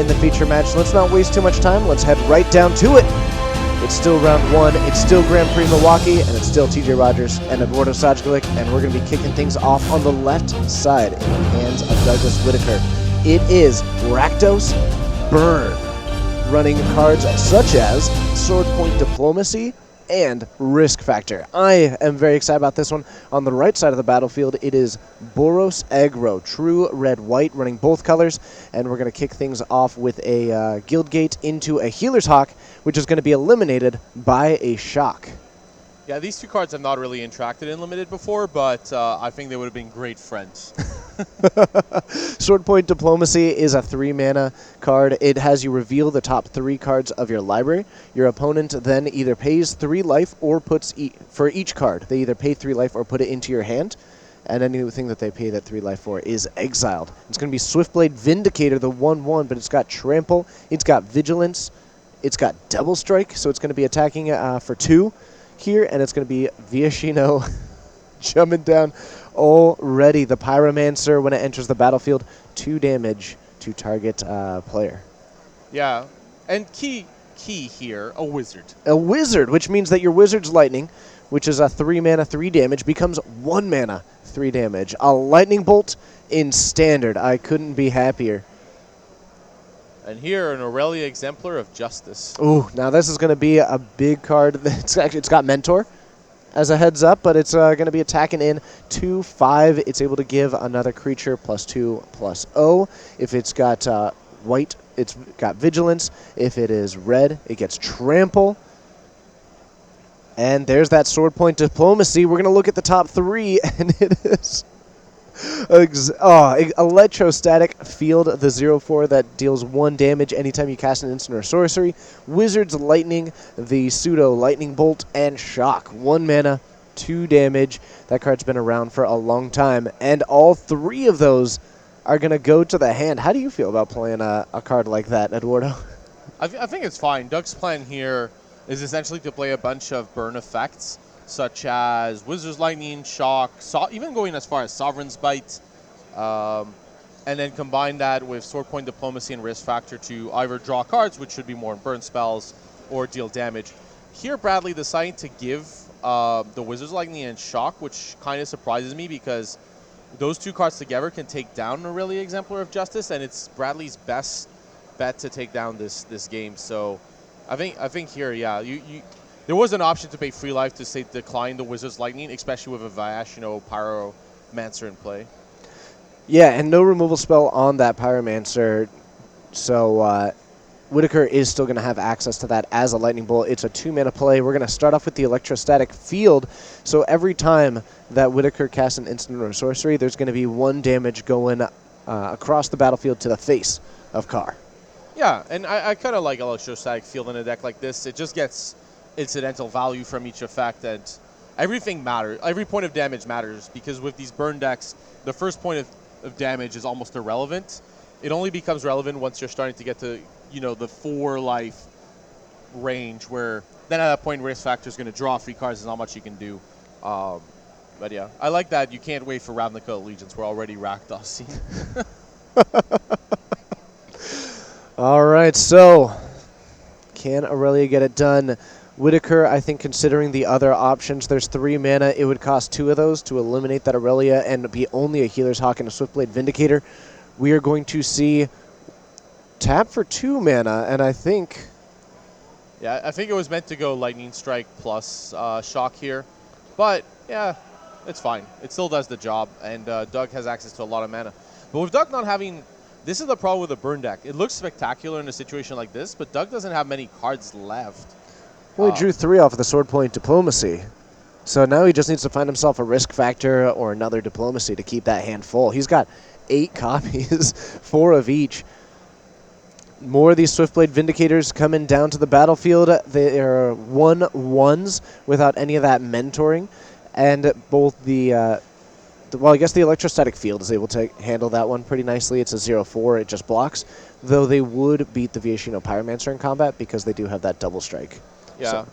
in the feature match. Let's not waste too much time. Let's head right down to it. It's still round one. It's still Grand Prix Milwaukee, and it's still TJ Rogers and Eduardo Sajgalik, and we're going to be kicking things off on the left side in the hands of Douglas Whitaker. It is Rakdos Burn, running cards such as Sword Point Diplomacy and Risk Factor. I am very excited about this one. On the right side of the battlefield, it is Boros Aggro, true red-white, running both colors, and we're going to kick things off with a Guildgate into a Healer's Hawk, which is going to be eliminated by a Shock. Yeah, these two cards I've not really interacted in Limited before, but I think they would have been great friends. Sword Point Diplomacy is a 3-mana card. It has you reveal the top 3 cards of your library. Your opponent then either pays 3 life or puts, for each card, they either pay 3 life or put it into your hand, and anything that they pay that 3 life for is exiled. It's going to be Swiftblade Vindicator, the 1/1, but it's got Trample, it's got Vigilance, it's got Double Strike, so it's going to be attacking for 2 here, and it's going to be Viashino jumping down already. The Pyromancer, when it enters the battlefield, 2 damage to target player. Yeah, and key here, a wizard. A wizard, which means that your Wizard's Lightning, which is a 3-mana, 3 damage, becomes 1 mana, 3 damage. A Lightning Bolt in Standard. I couldn't be happier. And here, an Aurelia Exemplar of Justice. Ooh, now this is going to be a big card. It's got Mentor as a heads up, but it's going to be attacking in 2/5. It's able to give another creature +2/+0. If it's got white, it's got Vigilance. If it is red, it gets Trample. And there's that Sword Point Diplomacy. We're going to look at the top 3, and it is Electrostatic Field, the 0/4 that deals 1 damage anytime you cast an instant or sorcery. Wizard's Lightning, the pseudo Lightning Bolt, and Shock. 1 mana, 2 damage. That card's been around for a long time, and all 3 of those are going to go to the hand. How do you feel about playing a card like that, Eduardo? I think it's fine. Doug's plan here is essentially to play a bunch of burn effects, such as Wizard's Lightning, Shock, even going as far as Sovereign's Bite, and then combine that with Sword Point Diplomacy and Risk Factor to either draw cards, which should be more burn spells, or deal damage. Here, Bradley decided to give the Wizard's Lightning and Shock, which kind of surprises me because those 2 cards together can take down Aurelia Exemplar of Justice, and it's Bradley's best bet to take down this game. So I think here, yeah, there was an option to pay 3 life to say decline the Wizard's Lightning, especially with a Viashino Pyromancer in play. Yeah, and no removal spell on that Pyromancer, so Whitaker is still going to have access to that as a Lightning Bolt. It's a 2-mana play. We're going to start off with the Electrostatic Field, so every time that Whitaker casts an instant or sorcery, there's going to be 1 damage going across the battlefield to the face of Carr. Yeah, and I kind of like Electrostatic Field in a deck like this. It just gets incidental value from each effect, and everything matters. Every point of damage matters, because with these burn decks, the first point of damage is almost irrelevant. It only becomes relevant once you're starting to get to, the 4 life range, where then at that point Risk Factor is going to draw 3 cards. There's not much you can do. But yeah, I like that. You can't wait for Ravnica Allegiance. We're already Rakdos. All right, so can Aurelia get it done? Whitaker, I think, considering the other options, there's 3 mana. It would cost 2 of those to eliminate that Aurelia and be only a Healer's Hawk and a Swiftblade Vindicator. We are going to see tap for 2 mana, and I think... Yeah, I think it was meant to go Lightning Strike plus Shock here. But, yeah, it's fine. It still does the job, and Doug has access to a lot of mana. But with Doug not having... This is the problem with the burn deck. It looks spectacular in a situation like this, but Doug doesn't have many cards left. Well, he drew 3 off of the Sword Point Diplomacy. So now he just needs to find himself a Risk Factor or another Diplomacy to keep that hand full. He's got 8 copies, 4 of each. More of these Swiftblade Vindicators coming down to the battlefield. They are 1/1s without any of that mentoring. And both well, I guess the Electrostatic Field is able to handle that one pretty nicely. It's a 0/4. It just blocks. Though they would beat the Viashino Pyromancer in combat because they do have that double strike. Yeah. So.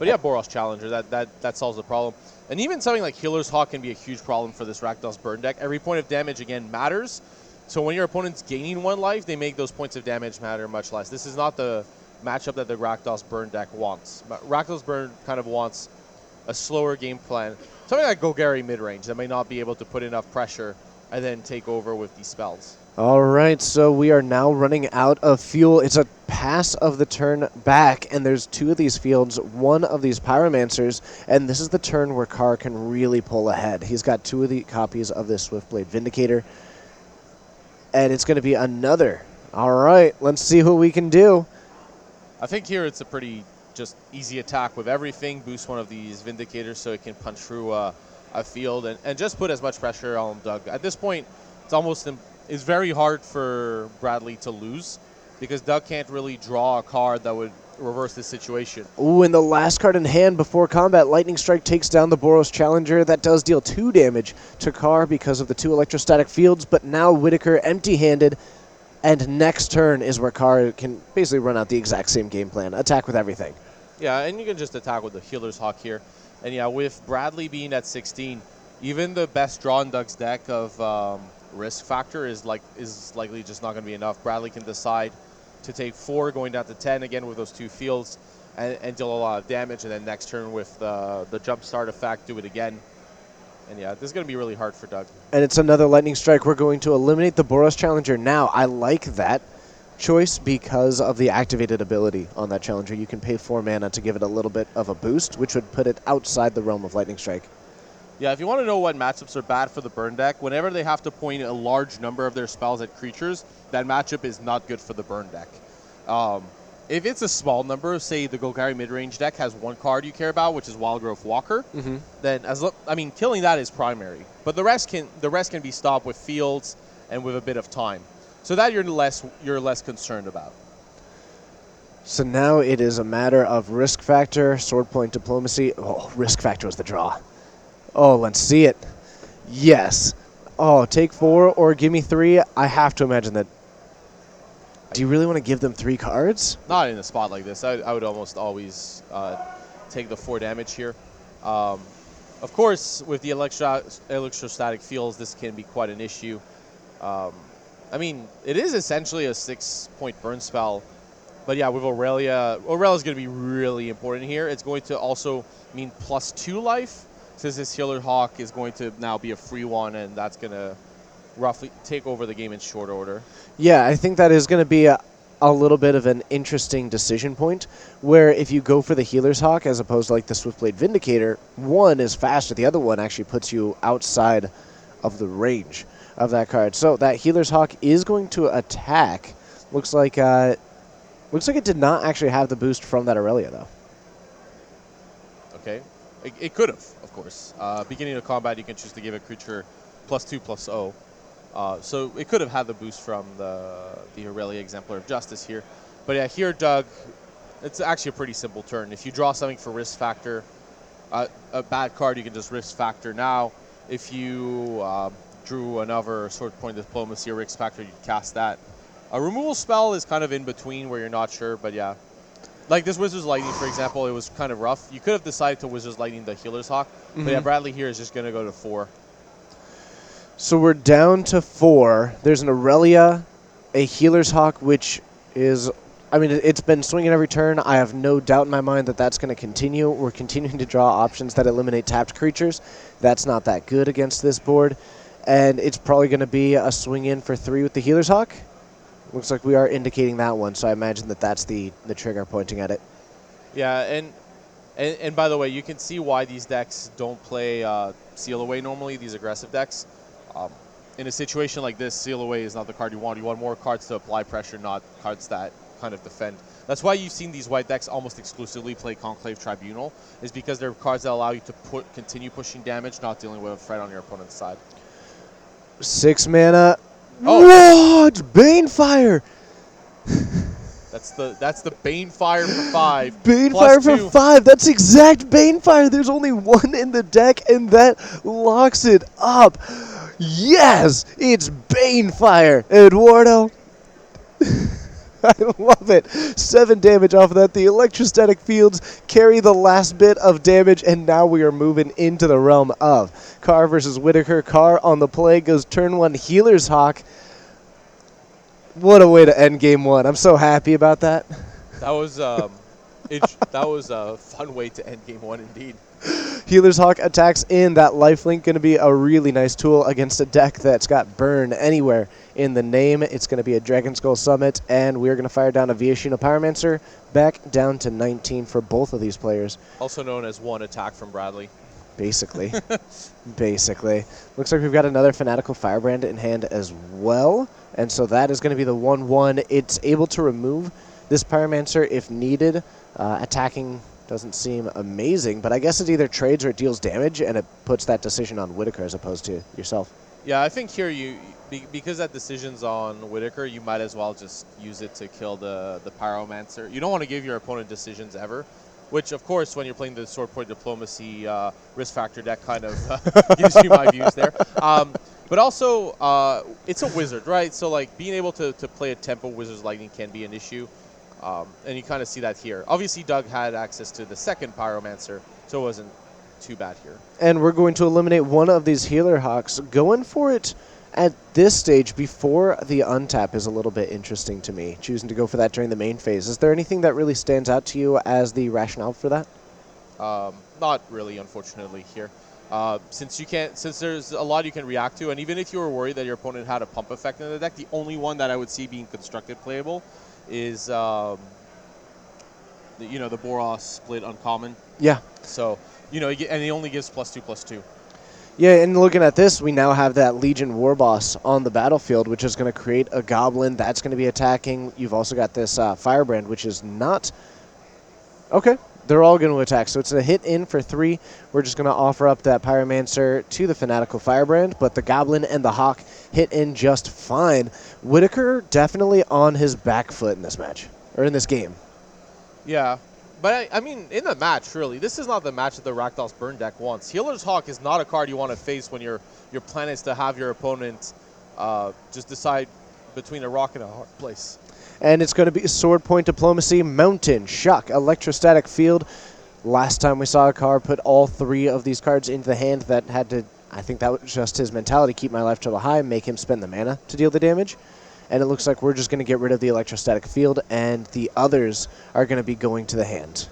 But yeah, Boros Challenger, that solves the problem. And even something like Healer's Hawk can be a huge problem for this Rakdos burn deck. Every point of damage, again, matters. So when your opponent's gaining 1 life, they make those points of damage matter much less. This is not the matchup that the Rakdos Burn deck wants. Rakdos Burn kind of wants a slower game plan. Something like Golgari mid-range that may not be able to put enough pressure and then take over with these spells. All right, so we are now running out of fuel. It's a pass of the turn back, and there's 2 of these fields, 1 of these Pyromancers, and this is the turn where Carr can really pull ahead. He's got 2 of the copies of this Swiftblade Vindicator, and it's going to be another. All right, let's see what we can do. I think here it's a pretty just easy attack with everything. Boost 1 of these Vindicators so it can punch through a field and just put as much pressure on Doug. At this point, it's very hard for Bradley to lose because Doug can't really draw a card that would reverse this situation. Ooh, and the last card in hand before combat, Lightning Strike takes down the Boros Challenger. That does deal 2 damage to Carr because of the 2 electrostatic fields, but now Whitaker empty-handed, and next turn is where Carr can basically run out the exact same game plan, attack with everything. Yeah, and you can just attack with the Healer's Hawk here. And yeah, with Bradley being at 16, even the best draw in Doug's deck of Risk Factor is likely just not going to be enough. Bradley can decide to take 4, going down to 10 again with those 2 fields, and deal a lot of damage. And then next turn with the Jump Start effect, do it again. And yeah, this is going to be really hard for Doug. And it's another Lightning Strike. We're going to eliminate the Boros Challenger now. I like that choice because of the activated ability on that Challenger. You can pay 4 mana to give it a little bit of a boost, which would put it outside the realm of Lightning Strike. Yeah, if you want to know what matchups are bad for the Burn deck, whenever they have to point a large number of their spells at creatures, that matchup is not good for the Burn deck. If it's a small number, say the Golgari mid-range deck has 1 card you care about, which is Wildgrowth Walker, then killing that is primary. But the rest can be stopped with fields and with a bit of time. So that you're less concerned about. So now it is a matter of Risk Factor, Sword Point Diplomacy. Oh, Risk Factor was the draw. Oh, let's see it. Yes. Oh, take 4 or give me 3. I have to imagine that. Do you really want to give them 3 cards? Not in a spot like this. I would almost always take the 4 damage here. Of course, with the electrostatic fields, this can be quite an issue. I mean, it is essentially a 6-point burn spell. But yeah, with Aurelia, Aurelia's going to be really important here. It's going to also mean +2 life, since this Healer Hawk is going to now be a free one, and that's going to roughly take over the game in short order. Yeah, I think that is going to be a little bit of an interesting decision point, where if you go for the Healer's Hawk as opposed to like the Swiftblade Vindicator, one is faster, the other one actually puts you outside of the range of that card. So that Healer's Hawk is going to attack. Looks like it did not actually have the boost from that Aurelia, though. Okay. It could have, of course. Beginning of combat, you can choose to give a creature +2/+0. So it could have had the boost from the Aurelia Exemplar of Justice here. But yeah, here, Doug, it's actually a pretty simple turn. If you draw something for Risk Factor, a bad card, you can just Risk Factor now. If you drew another Sword Point Diplomacy or Risk Factor, you'd cast that. A removal spell is kind of in between where you're not sure, but yeah. Like this Wizard's Lightning, for example, it was kind of rough. You could have decided to Wizard's Lightning the Healer's Hawk, but yeah, Bradley here is just going to go to 4. So we're down to 4. There's an Aurelia, a Healer's Hawk, which is, I mean, it's been swinging every turn. I have no doubt in my mind that that's going to continue. We're continuing to draw options that eliminate tapped creatures. That's not that good against this board. And it's probably going to be a swing in for 3 with the Healer's Hawk. Looks like we are indicating that one, so I imagine that that's the trigger pointing at it. Yeah, and by the way, you can see why these decks don't play Seal Away normally, these aggressive decks. In a situation like this, Seal Away is not the card you want. You want more cards to apply pressure, not cards that kind of defend. That's why you've seen these white decks almost exclusively play Conclave Tribunal, is because they're cards that allow you to continue pushing damage, not dealing with a threat on your opponent's side. 6 mana. Oh. What? Banefire! That's the Banefire for 5. Banefire for 5. That's exact Banefire. There's only 1 in the deck, and that locks it up. Yes! It's Banefire, Eduardo. I love it. 7 damage off of that. The electrostatic fields carry the last bit of damage, and now we are moving into the realm of Carr versus Whitaker. Carr on the play goes turn 1 Healer's Hawk. What a way to end game one. I'm so happy about that. That was that was a fun way to end game one indeed. Healer's Hawk attacks in. That lifelink going to be a really nice tool against a deck that's got burn anywhere in the name. It's going to be a Dragon Skull Summit, and we're going to fire down a Viashino Pyromancer back down to 19 for both of these players. Also known as one attack from Bradley. Basically. Basically. Looks like we've got another Fanatical Firebrand in hand as well, and so that is going to be the 1-1. It's able to remove this Pyromancer if needed. Attacking doesn't seem amazing, but I guess it either trades or it deals damage, and it puts that decision on Whitaker as opposed to yourself. Yeah, I think here because that decision's on Whitaker, you might as well just use it to kill the Pyromancer. You don't want to give your opponent decisions ever, which, of course, when you're playing the Sword Point Diplomacy risk factor deck kind of gives you my views there. But also, it's a wizard, right? So, like, being able to play a tempo Wizard's Lightning can be an issue. And you kind of see that here. Obviously, Doug had access to the second Pyromancer, so it wasn't too bad here. And we're going to eliminate one of these Healer Hawks. Going for it at this stage before the untap is a little bit interesting to me, choosing to go for that during the main phase. Is there anything that really stands out to you as the rationale for that? Not really, unfortunately, here. Since there's a lot you can react to, and even if you were worried that your opponent had a pump effect in the deck, the only one that I would see being constructed playable is the Boros split uncommon. Yeah. So, and he only gives +2/+2. Yeah, and looking at this, we now have that Legion War Boss on the battlefield, which is going to create a Goblin. That's going to be attacking. You've also got this Firebrand, which is not... Okay, they're all going to attack. So it's a hit in for 3. We're just going to offer up that Pyromancer to the Fanatical Firebrand, but the Goblin and the Hawk hit in just fine. Whitaker definitely on his back foot in this match, or in this game. Yeah, but I mean, in the match, really, this is not the match that the Rakdos Burn deck wants. Healer's Hawk is not a card you want to face when your plan is to have your opponent just decide between a rock and a hard place. And it's going to be Sword Point Diplomacy, Mountain, Shock, Electrostatic Field. Last time we saw a card put all 3 of these cards into the hand, that had to, I think that was just his mentality, keep my life total high, make him spend the mana to deal the damage. And it looks like we're just going to get rid of the Electrostatic Field, and the others are going to be going to the hand.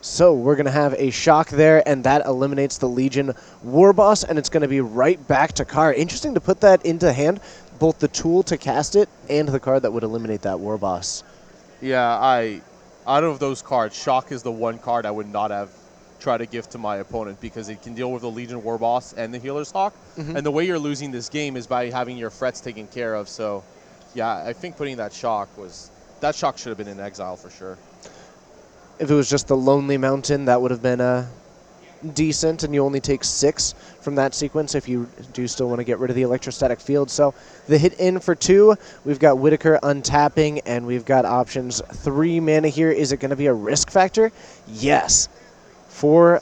So we're going to have a Shock there, and that eliminates the Legion War Boss, and it's going to be right back to Carr. Interesting to put that into hand, both the tool to cast it and the card that would eliminate that War Boss. Yeah, out of those cards, Shock is the one card I would not have tried to give to my opponent because it can deal with the Legion War Boss and the Healer's Hawk. And the way you're losing this game is by having your frets taken care of. So, yeah, I think putting that Shock should have been in exile for sure. If it was just the Lonely Mountain, that would have been decent, and you only take 6 from that sequence if you do still want to get rid of the Electrostatic Field. So the hit in for 2, we've got Whitaker untapping, and we've got options. 3 mana here. Is it going to be a risk factor? Yes. 4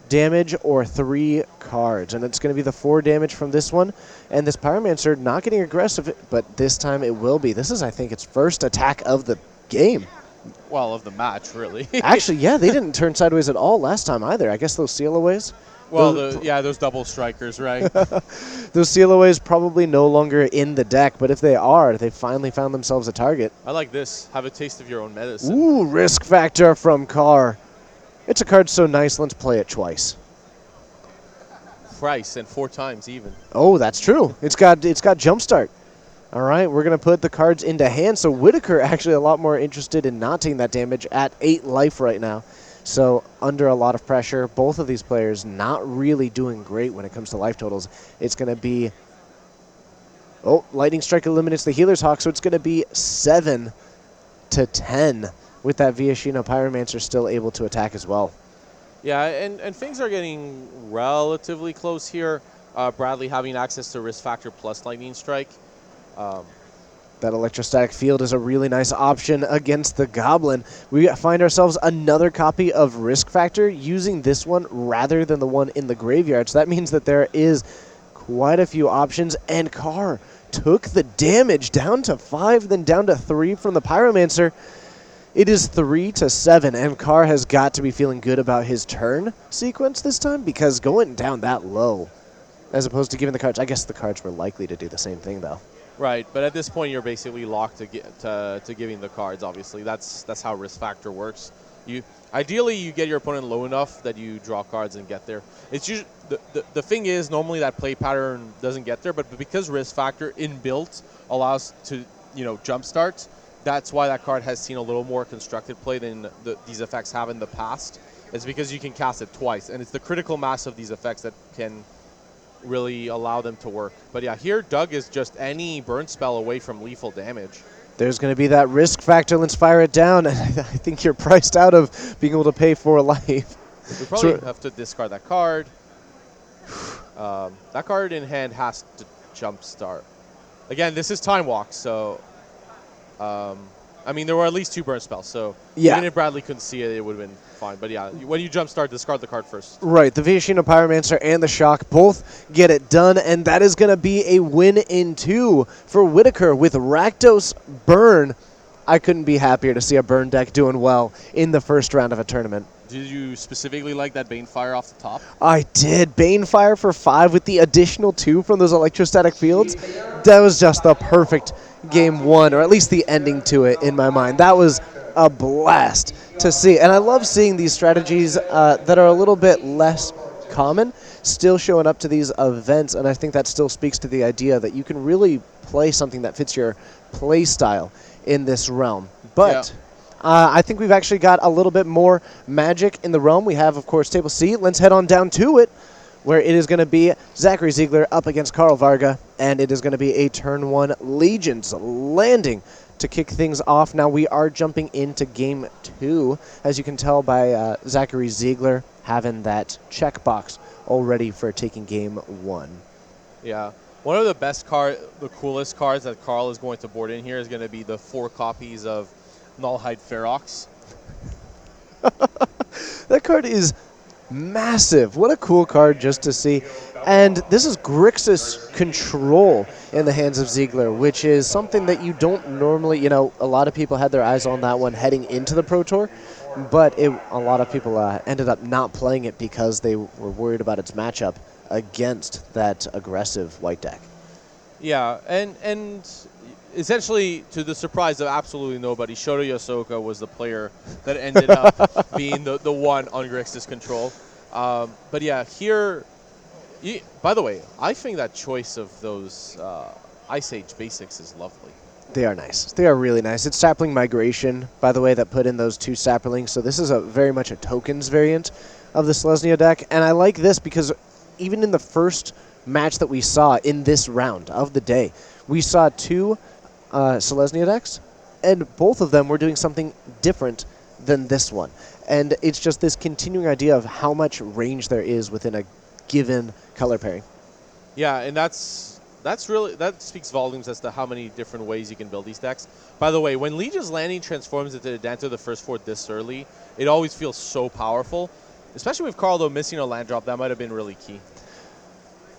damage or 3 cards, and it's going to be the 4 damage from this one. And this Pyromancer not getting aggressive, but this time it will be. This is, I think, its first attack of the game. Well, of the match, really. Actually, yeah, they didn't turn sideways at all last time either. I guess those seal-aways. Well, those double strikers, right? Those seal-aways probably no longer in the deck, but if they are, they finally found themselves a target. I like this. Have a taste of your own medicine. Ooh, risk factor from Carr. It's a card so nice, let's play it twice. Thrice and 4 times even. Oh, that's true. It's got jumpstart. All right, we're going to put the cards into hand. So Whitaker actually a lot more interested in not taking that damage at 8 life right now. So under a lot of pressure, both of these players not really doing great when it comes to life totals. It's going to be... Oh, Lightning Strike eliminates the Healer's Hawk, so it's going to be 7-10 with that Viashino Pyromancer still able to attack as well. Yeah, and things are getting relatively close here. Bradley having access to Risk Factor plus Lightning Strike. That Electrostatic Field is a really nice option against the Goblin. We find ourselves another copy of Risk Factor using this one rather than the one in the graveyard. So that means that there is quite a few options, and Carr took the damage down to 5, then down to 3 from the Pyromancer. It is 3-7, and Carr has got to be feeling good about his turn sequence this time, because going down that low, as opposed to giving the cards, I guess the cards were likely to do the same thing, though. Right, but at this point you're basically locked to giving the cards. Obviously, that's how risk factor works. You ideally you get your opponent low enough that you draw cards and get there. It's usually the thing is normally that play pattern doesn't get there, but because risk factor inbuilt allows to jump start. That's why that card has seen a little more constructed play than these effects have in the past. It's because you can cast it twice, and it's the critical mass of these effects that can really allow them to work. But yeah, here Doug is just any burn spell away from lethal damage. There's going to be that risk factor. Let's fire it down. And I think you're priced out of being able to pay for life. We probably have to discard that card. That card in hand has to jumpstart. Again, this is Time Walk, so I mean there were at least 2 burn spells. So Yeah. even if Bradley couldn't see it, it would have been fine. But yeah, when you jumpstart, discard the card first. Right, the Viashino Pyromancer and the Shock both get it done, and that is going to be a win in 2 for Whitaker with Rakdos Burn. I couldn't be happier to see a Burn deck doing well in the first round of a tournament. Did you specifically like that Banefire off the top? I did. Banefire for 5 with the additional 2 from those electrostatic fields. That was just the perfect game 1, or at least the ending to it in my mind. That was a blast to see. And I love seeing these strategies that are a little bit less common still showing up to these events, and I think that still speaks to the idea that you can really play something that fits your play style in this realm. But I think we've actually got a little bit more magic in the realm. We have, of course, Table C. Let's head on down to it, where it is going to be Zachary Ziegler up against Carl Varga, and it is going to be a turn 1 Legions landing to kick things off. Now we are jumping into game 2, as you can tell by Zachary Ziegler having that checkbox already for taking game 1. Yeah. One of the best the coolest cards that Carl is going to board in here is going to be the 4 copies of Nullhide Ferox. That card is massive. What a cool card just to see. And this is Grixis Control in the hands of Ziegler, which is something that you don't normally, a lot of people had their eyes on that one heading into the Pro Tour, but a lot of people ended up not playing it because they were worried about its matchup against that aggressive white deck. Yeah, and essentially, to the surprise of absolutely nobody, Shota Yosoka was the player that ended up being the one on Grixis Control. But yeah, here, by the way, I think that choice of those Ice Age basics is lovely. They are nice. They are really nice. It's Sapling Migration, by the way, that put in those 2 Saplings. So this is very much a tokens variant of the Selesnya deck. And I like this because even in the first match that we saw in this round of the day, we saw 2 Selesnya decks, and both of them were doing something different than this one. And it's just this continuing idea of how much range there is within a given color pairing. Yeah, and that speaks volumes as to how many different ways you can build these decks. By the way, when Legion's Landing transforms into Dante the first 4 this early, it always feels so powerful. Especially with Carl, though, missing a land drop, that might have been really key.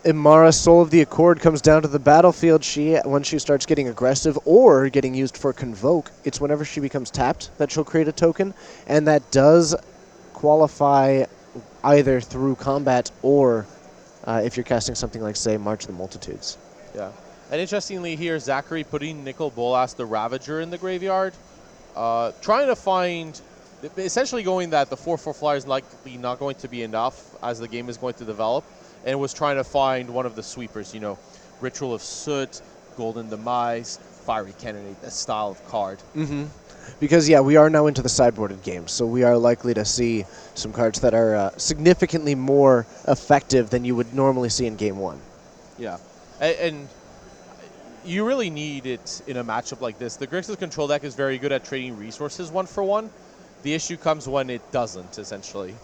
Imara, Soul of the Accord, comes down to the battlefield. Once she starts getting aggressive or getting used for Convoke, it's whenever she becomes tapped that she'll create a token, and that does qualify either through combat or if you're casting something like, say, March of the Multitudes. Yeah. And interestingly here, Zachary putting Nicol Bolas the Ravager in the graveyard, trying to find, essentially going that the 4/4 flyer is likely not going to be enough as the game is going to develop, and was trying to find one of the sweepers, Ritual of Soot, Golden Demise, Fiery Candidate, that style of card. Mm-hmm. Because, yeah, we are now into the sideboarded game, so we are likely to see some cards that are significantly more effective than you would normally see in game 1. Yeah. And you really need it in a matchup like this. The Grixis Control deck is very good at trading resources 1 for 1. The issue comes when it doesn't, essentially.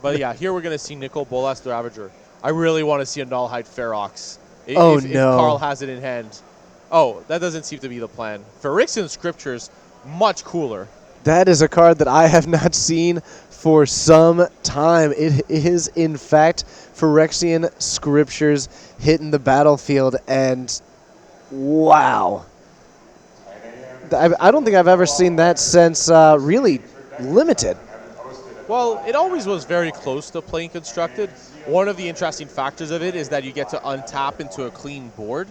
But yeah, here we're going to see Nicol Bolas the Ravager. I really want to see a Nullhide Ferox. If Carl has it in hand. Oh, that doesn't seem to be the plan. Phyrexian Scriptures, much cooler. That is a card that I have not seen for some time. It is, in fact, Phyrexian Scriptures hitting the battlefield, and wow. I don't think I've ever seen that since really Limited. Well, it always was very close to playing constructed. One of the interesting factors of it is that you get to untap into a clean board.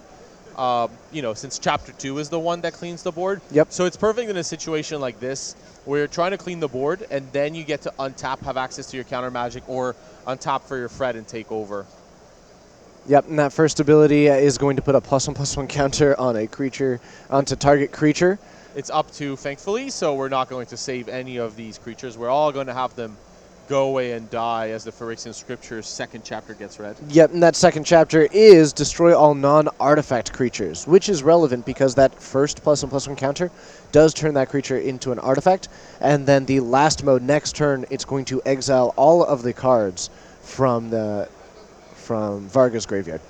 Since Chapter 2 is the one that cleans the board. Yep. So it's perfect in a situation like this where you're trying to clean the board, and then you get to untap, have access to your counter magic, or untap for your Fred and take over. Yep, and that first ability is going to put a +1/+1 counter on a creature, onto target creature. It's up to, thankfully, so we're not going to save any of these creatures. We're all going to have them go away and die as the Phyrexian Scripture's second chapter gets read. Yep, and that second chapter is destroy all non-artifact creatures, which is relevant because that first +1/+1 counter does turn that creature into an artifact, and then the last mode next turn, it's going to exile all of the cards from Varga's graveyard.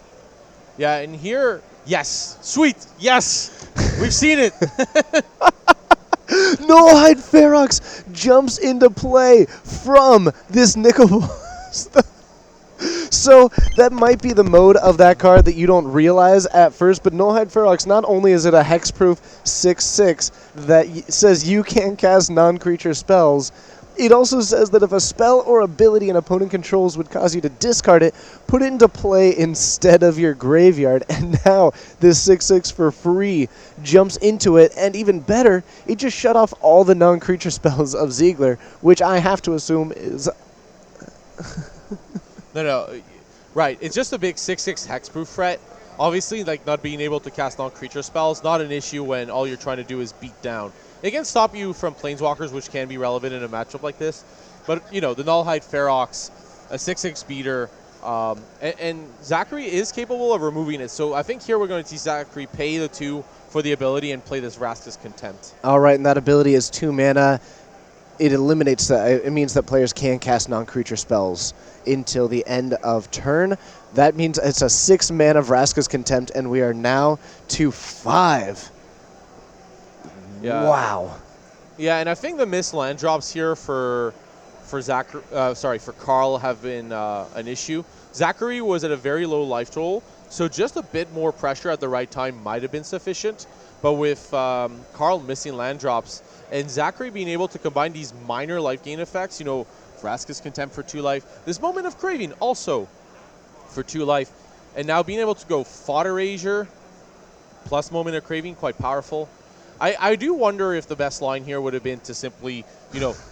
Yeah, and here, yes, sweet, yes, we've seen it. Nullhide Ferox jumps into play from this Nicol. So that might be the mode of that card that you don't realize at first, but Nullhide Ferox, not only is it a hexproof 6/6 that says you can't cast non-creature spells, it also says that if a spell or ability an opponent controls would cause you to discard it, put it into play instead of your graveyard. And now this 6/6 for free jumps into it, and even better, it just shut off all the non-creature spells of Ziegler, which I have to assume is... No, right. It's just a big 6/6 hexproof threat. Obviously, like, not being able to cast non-creature spells, not an issue when all you're trying to do is beat down. It can stop you from Planeswalkers, which can be relevant in a matchup like this. But, the Nullhide Ferox, a 6/6 beater, and Zachary is capable of removing it. So I think here we're going to see Zachary pay the 2 for the ability and play this Vraska's Contempt. All right, and that ability is 2 mana. It eliminates that. It means that players can cast non-creature spells until the end of turn. That means it's a 6 mana Vraska's Contempt, and we are now to 5. Yeah. Wow. Yeah, and I think the missed land drops here for Carl have been an issue. Zachary was at a very low life total, so just a bit more pressure at the right time might have been sufficient. But with Carl missing land drops and Zachary being able to combine these minor life gain effects, Vraska's Contempt for 2 life, this Moment of Craving also for 2 life, and now being able to go Fodder Erasure plus Moment of Craving, quite powerful. I do wonder if the best line here would have been to simply,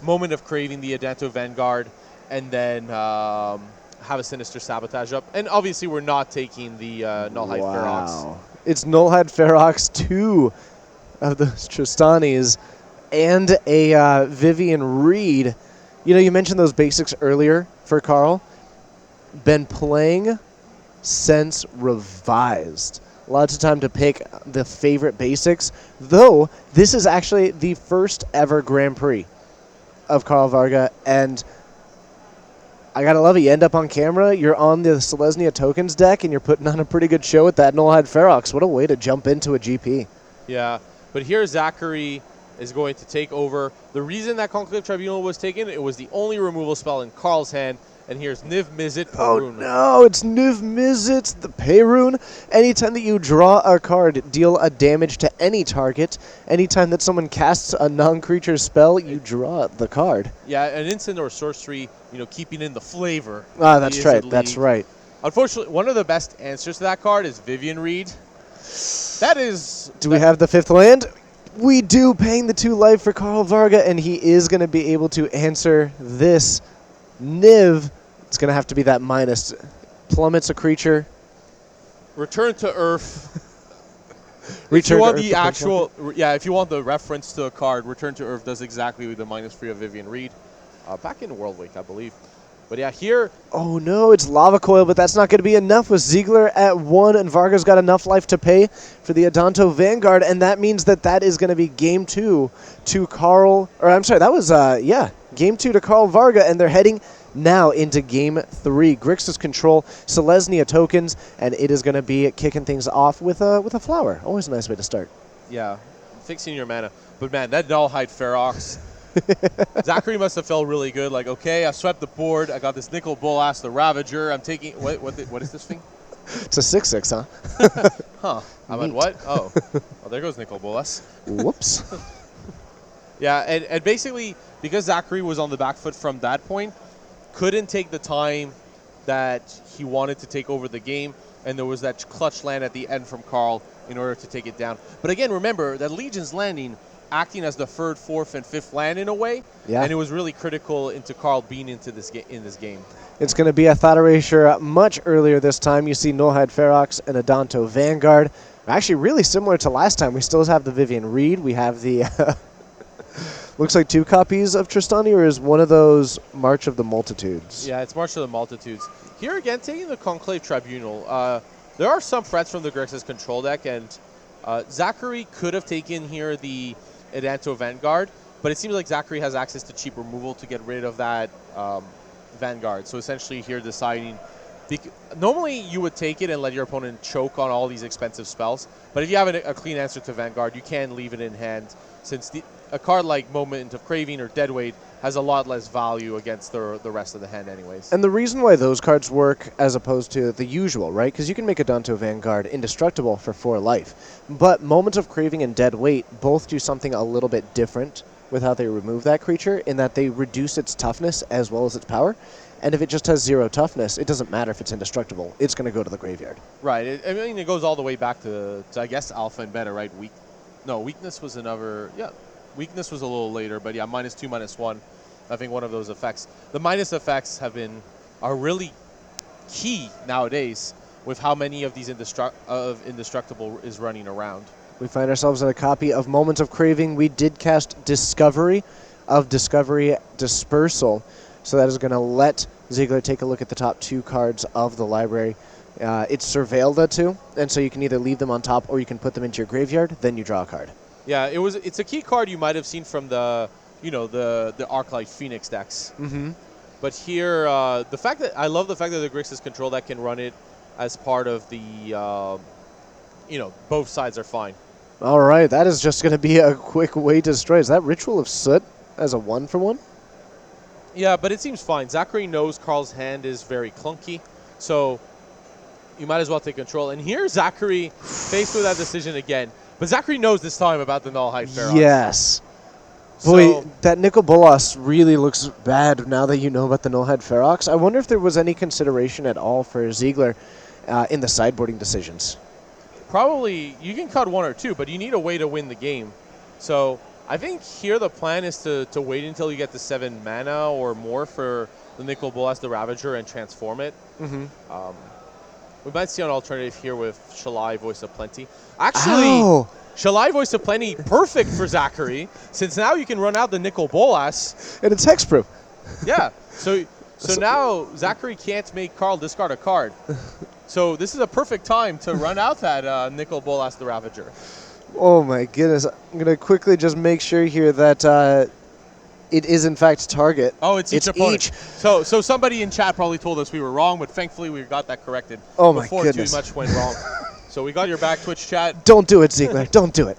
Moment of Craving the Adanto Vanguard, and then have a Sinister Sabotage up. And obviously we're not taking the Nullhide Ferox. It's Nullhide Ferox, 2 of the Tristanis, and a Vivian Reed. You mentioned those basics earlier for Carl. Been playing since Revised. Lots of time to pick the favorite basics, though this is actually the first ever Grand Prix of Carl Varga, and I gotta love it. You end up on camera, you're on the Selesnya Tokens deck, and you're putting on a pretty good show with that Nullhide Ferox. What a way to jump into a GP. Yeah, but here Zachary is going to take over. The reason that Conclave Tribunal was taken, it was the only removal spell in Carl's hand. And here's Niv Mizzet Perun. Oh no, it's Niv Mizzet, the Perun. Anytime that you draw a card, deal a damage to any target. Anytime that someone casts a non-creature spell, you draw the card. Yeah, an instant or sorcery, keeping in the flavor. Ah, that's right, that's right. Unfortunately, one of the best answers to that card is Vivian Reed. That is... Do we have the 5th land? We do, paying the 2 life for Carl Varga, and he is going to be able to answer this. Niv, it's going to have to be that minus. Plummets a creature. Return to Earth. Return if you want to the Earth actual, if you want the reference to a card, Return to Earth does exactly the -3 of Vivian Reed. Back in World Week, I believe. But yeah, here... Oh no, it's Lava Coil, but that's not going to be enough with Ziegler at 1, and Varga's got enough life to pay for the Adanto Vanguard, and that means that is going to be Game 2 to Carl... Or I'm sorry, that was, Game 2 to Carl Varga, and they're heading now into Game 3. Grixis control, Selesnya Tokens, and it is going to be kicking things off with a flower. Always a nice way to start. Yeah, fixing your mana. But man, that Nullhide Ferox... Zachary must have felt really good. Like, okay, I swept the board. I got this Nicol Bolas, the Ravager. I'm taking... What is this thing? It's a 6/6, huh? Huh. I went, what? Oh. There goes Nicol Bolas. Whoops. Yeah, and basically, because Zachary was on the back foot from that point, couldn't take the time that he wanted to take over the game. and there was that clutch land at the end from Carl in order to take it down. But again, remember that Legion's landing acting as the third, fourth, and fifth land in a way, Yeah. and it was really critical into Carl being into this in this game. It's going to be a Thought Erasure much earlier this time. You see Nullhide Ferox and Adanto Vanguard. Actually, really similar to last time. We still have the Vivian Reed. We have the... looks like 2 copies of Tristani, or is one of those March of the Multitudes? Yeah, it's March of the Multitudes. Here again, taking the Conclave Tribunal. There are some threats from the Grixis control deck, and Zachary could have taken here the Adanto Vanguard, but it seems like Zachary has access to cheap removal to get rid of that Vanguard. So essentially here deciding... Normally you would take it and let your opponent choke on all these expensive spells, but if you have a clean answer to Vanguard, you can leave it in hand, since a card like Moment of Craving or Deadweight has a lot less value against the rest of the hand anyways. And the reason why those cards work as opposed to the usual, right? Because you can make a Adanto Vanguard indestructible for 4 life. But Moments of Craving and Dead Weight both do something a little bit different with how they remove that creature, in that they reduce its toughness as well as its power. And if it just has 0 toughness, it doesn't matter if it's indestructible. It's going to go to the graveyard. Right. I mean, it goes all the way back to I guess, Alpha and Beta, right? Weakness was another... Yeah, Weakness was a little later, but yeah, -2, -1. I think one of those effects. The minus effects are really key nowadays with how many of these indestructible is running around. We find ourselves in a copy of Moments of Craving. We did cast Discovery of Discovery Dispersal. So that is going to let Ziegler take a look at the top 2 cards of the library. It's Surveil the 2, and so you can either leave them on top or you can put them into your graveyard, then you draw a card. Yeah, it's a key card you might have seen from the Arclight Phoenix decks. Mm-hmm. But here, I love the fact that the Grixis control deck can run it as part of the, both sides are fine. All right, that is just going to be a quick way to destroy. Is that Ritual of Soot as a 1-for-1? Yeah, but it seems fine. Zachary knows Carl's hand is very clunky, so you might as well take control. And here, Zachary faced with that decision again. But Zachary knows this time about the Nullhide Ferox. Yes. Boy, that Nicol Bolas really looks bad now that you know about the Nullhide Ferox. I wonder if there was any consideration at all for Ziegler in the sideboarding decisions. Probably, you can cut 1 or 2, but you need a way to win the game. So I think here the plan is to wait until you get to 7 mana or more for the Nicol Bolas the Ravager and transform it. Mm-hmm. We might see an alternative here with Shalai, Voice of Plenty. Actually, Shalai, Voice of Plenty, perfect for Zachary, since now you can run out the Nicol Bolas. And it's hexproof. Yeah. So now Zachary can't make Carl discard a card. So this is a perfect time to run out that Nicol Bolas the Ravager. Oh my goodness. I'm going to quickly just make sure here that it is in fact target. Oh, it's each opponent. So somebody in chat probably told us we were wrong, but thankfully we got that corrected before too much went wrong. So we got your back, Twitch chat. Don't do it, Ziegler. Don't do it.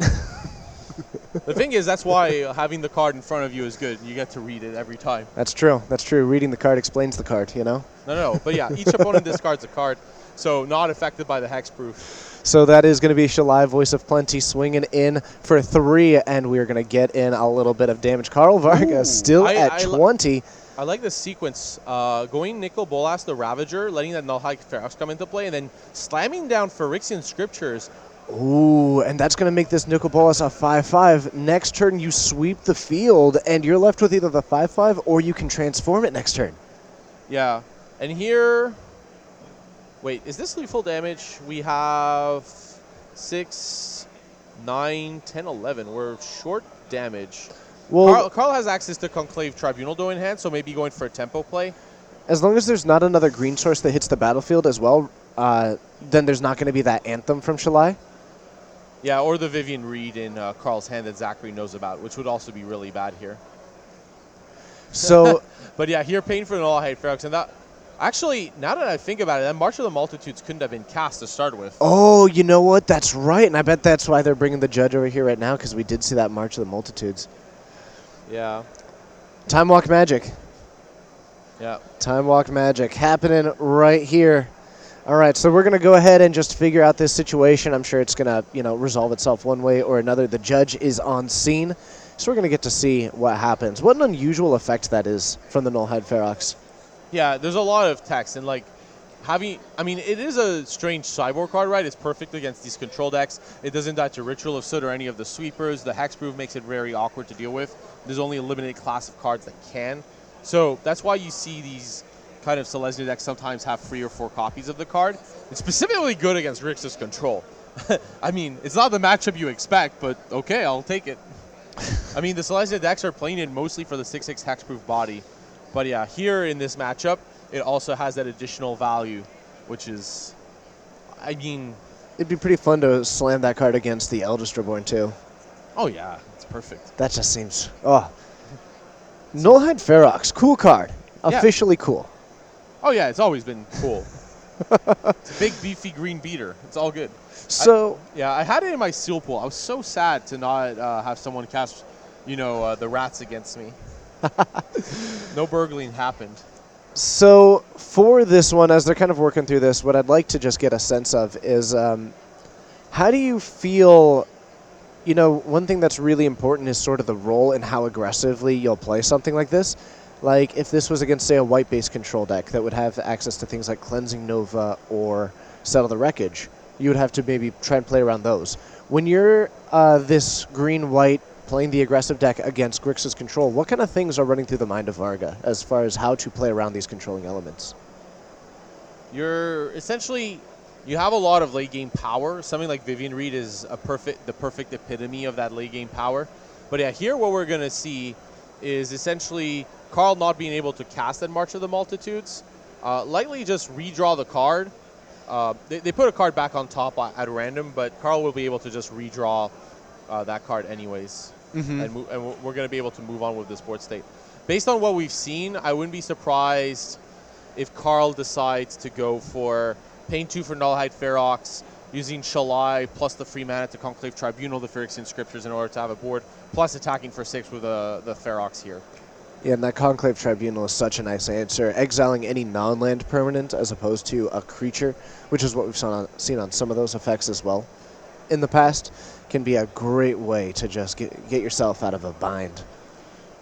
The thing is, that's why having the card in front of you is good. You get to read it every time. That's true. That's true. Reading the card explains the card, you know? No. But yeah, each opponent discards a card, so not affected by the hexproof. So that is going to be Shalai, Voice of Plenty, swinging in for 3, and we're going to get in a little bit of damage. Carl Vargas still at 20. I like this sequence. Going Nicol Bolas the Ravager, letting that Nullhide Ferox come into play, and then slamming down Phyrexian Scriptures. Ooh, and that's going to make this Nicol Bolas a 5/5. Next turn, you sweep the field, and you're left with either the 5/5 or you can transform it next turn. Yeah, and here... Wait, is this lethal damage? We have 6, 9, 10, 11. We're short damage. Well, Carl has access to Conclave Tribunal though in hand, so maybe going for a tempo play. As long as there's not another green source that hits the battlefield as well, then there's not going to be that Anthem from Shalai. Yeah, or the Vivian Reed in Carl's hand that Zachary knows about, which would also be really bad here. So, but yeah, here paying for an Nullhide Ferox, and that... Actually, now that I think about it, that March of the Multitudes couldn't have been cast to start with. Oh, you know what? That's right. And I bet that's why they're bringing the judge over here right now, because we did see that March of the Multitudes. Yeah. Time Walk Magic. Yeah. Time Walk Magic happening right here. All right, so we're going to go ahead and just figure out this situation. I'm sure it's going to, resolve itself one way or another. The judge is on scene, so we're going to get to see what happens. What an unusual effect that is from the Nullhide Ferox. Yeah, there's a lot of text, and it is a strange cyborg card, right? It's perfect against these control decks. It doesn't die to Ritual of Soot or any of the sweepers. The Hexproof makes it very awkward to deal with. There's only a limited class of cards that can. So that's why you see these kind of Selesnya decks sometimes have 3 or 4 copies of the card. It's specifically good against Grixis control. I mean, it's not the matchup you expect, but okay, I'll take it. I mean, the Selesnya decks are playing it mostly for the 6/6 Hexproof body. But yeah, here in this matchup, it also has that additional value, which is, I mean... It'd be pretty fun to slam that card against the Eldest Reborn, too. Oh, yeah, it's perfect. That just seems... Oh. Nullhide Ferox, cool card. Officially cool. Oh, yeah, it's always been cool. It's a big, beefy green beater. It's all good. So... I had it in my seal pool. I was so sad to not have someone cast, the rats against me. No burgling happened. So for this one, as they're kind of working through this, what I'd like to just get a sense of is how do you feel, one thing that's really important is sort of the role and how aggressively you'll play something like this. Like if this was against, say, a white-based control deck that would have access to things like Cleansing Nova or Settle the Wreckage, you would have to maybe try and play around those. When you're this green-white playing the aggressive deck against Grixis control, what kind of things are running through the mind of Varga as far as how to play around these controlling elements? You have a lot of late game power. Something like Vivian Reed is the perfect epitome of that late game power. But yeah, here what we're going to see is essentially Carl not being able to cast that March of the Multitudes. Likely just redraw the card. They put a card back on top at random, but Carl will be able to just redraw that card anyways. And we're going to be able to move on with this board state. Based on what we've seen, I wouldn't be surprised if Carl decides to go for Pain 2 for Nullhide Ferox, using Shalai plus the free mana to Conclave Tribunal the Phyrexian Scriptures in order to have a board, plus attacking for 6 with the Ferox here. Yeah, and that Conclave Tribunal is such a nice answer. Exiling any non-land permanent as opposed to a creature, which is what we've seen on some of those effects as well in the past, can be a great way to just get yourself out of a bind.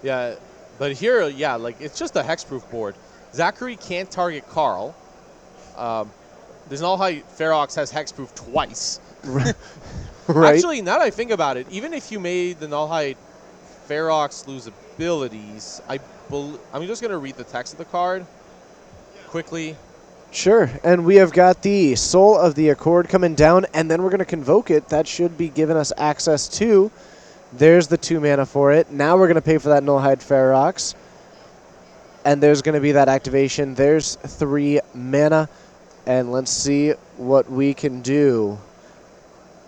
Yeah, but here, it's just a hexproof board. Zachary can't target Carl. There's Nullhide Ferox has hexproof twice. Right. Actually, now that I think about it, even if you made the Nullhide Ferox lose abilities, I'm just going to read the text of the card quickly. Sure, and we have got the Soul of the Accord coming down, and then we're going to convoke it. That should be giving us access to... There's the 2 mana for it. Now we're going to pay for that Nullhide Ferox. And there's going to be that activation. There's 3 mana. And let's see what we can do.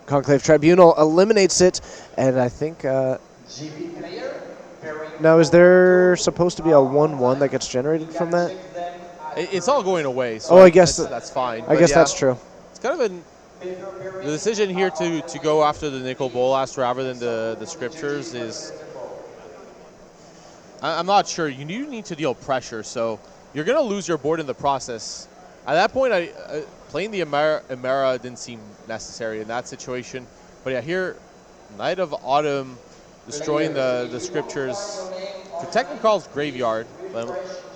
Conclave Tribunal eliminates it. And I think... now, is there supposed to be a 1/1 that gets generated from that? It's all going away, so I guess that's fine. I guess that's true. It's kind of the decision here to go after the Nicol Bolas rather than the Scriptures is... I'm not sure. You need to deal pressure, so you're going to lose your board in the process. At that point, playing the Emera didn't seem necessary in that situation. But yeah, here, Knight of Autumn destroying the Scriptures, protecting Carl's graveyard.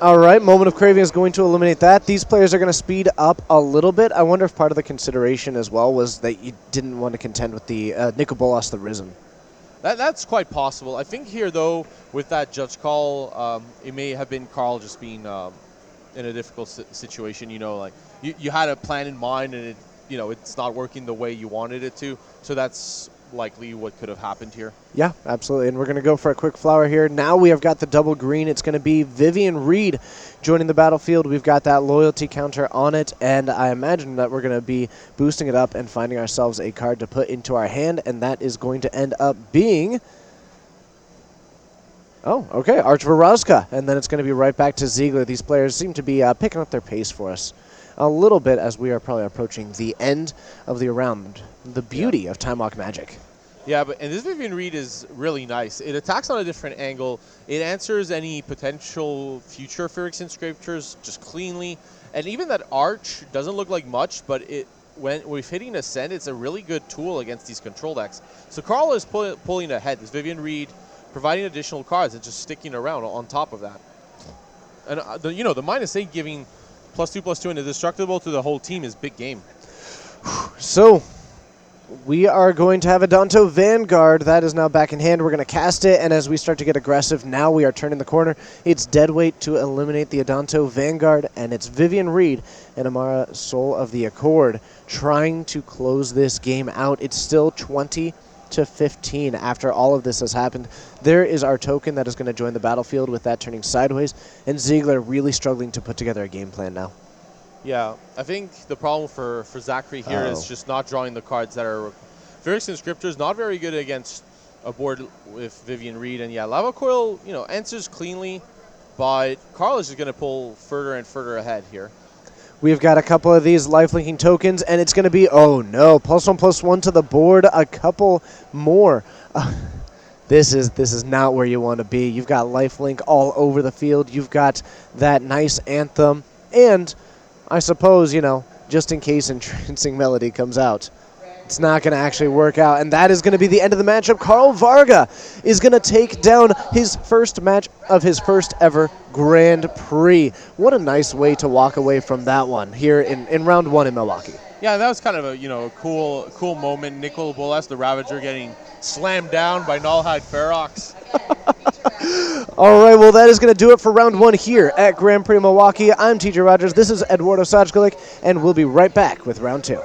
All right, Moment of Craving is going to eliminate that. These players are going to speed up a little bit. I wonder if part of the consideration as well was that you didn't want to contend with the Nicol Bolas the Risen. That's quite possible. I think here, though, with that judge call, it may have been Carl just being in a difficult situation. You had a plan in mind, and it's not working the way you wanted it to. So that's likely what could have happened here. Yeah, absolutely. And we're going to go for a quick flower here. Now we have got the double green. It's going to be Vivian Reed joining the battlefield. We've got that loyalty counter on it, and I imagine that we're going to be boosting it up and finding ourselves a card to put into our hand, and that is going to end up being... Oh, okay, Archvarozka. And then it's going to be right back to Ziegler. These players seem to be picking up their pace for us a little bit as we are probably approaching the end of the round. The beauty of Time Walk Magic. Yeah, and this Vivian Reed is really nice. It attacks on a different angle. It answers any potential future Phyrexian Scriptures just cleanly. And even that Arch doesn't look like much, but when we're hitting Ascend, it's a really good tool against these control decks. So Carl is pulling ahead. This Vivian Reed providing additional cards and just sticking around on top of that. And the -8 giving +2/+2 and indestructible to the whole team is big game. So we are going to have a Danto Vanguard. That is now back in hand. We're going to cast it, and as we start to get aggressive, now we are turning the corner. It's deadweight to eliminate the Adanto Vanguard, and it's Vivian Reed and Amara Soul of the Accord trying to close this game out. It's still 20-15 after all of this has happened. There is our token that is going to join the battlefield with that turning sideways, and Ziegler really struggling to put together a game plan now. Yeah, I think the problem for Zachary here is just not drawing the cards that are Phyrexian Scriptures, not very good against a board with Vivian Reed. And yeah, Lava Coil, answers cleanly, but Carl is just going to pull further and further ahead here. We've got a couple of these lifelinking tokens, and it's going to be, oh no, +1/+1 to the board, a couple more. This is not where you want to be. You've got lifelink all over the field. You've got that nice anthem, and I suppose, just in case Entrancing Melody comes out, it's not going to actually work out. And that is going to be the end of the matchup. Carl Varga is going to take down his first match of his first ever Grand Prix. What a nice way to walk away from that one here in round 1 in Milwaukee. Yeah, that was kind of a cool moment. Nicol Bolas, the Ravager, getting slammed down by Nullhide Ferox. All right, well, that is going to do it for round 1 here at Grand Prix Milwaukee. I'm TJ Rogers. This is Eduardo Sajkovic, and we'll be right back with round 2.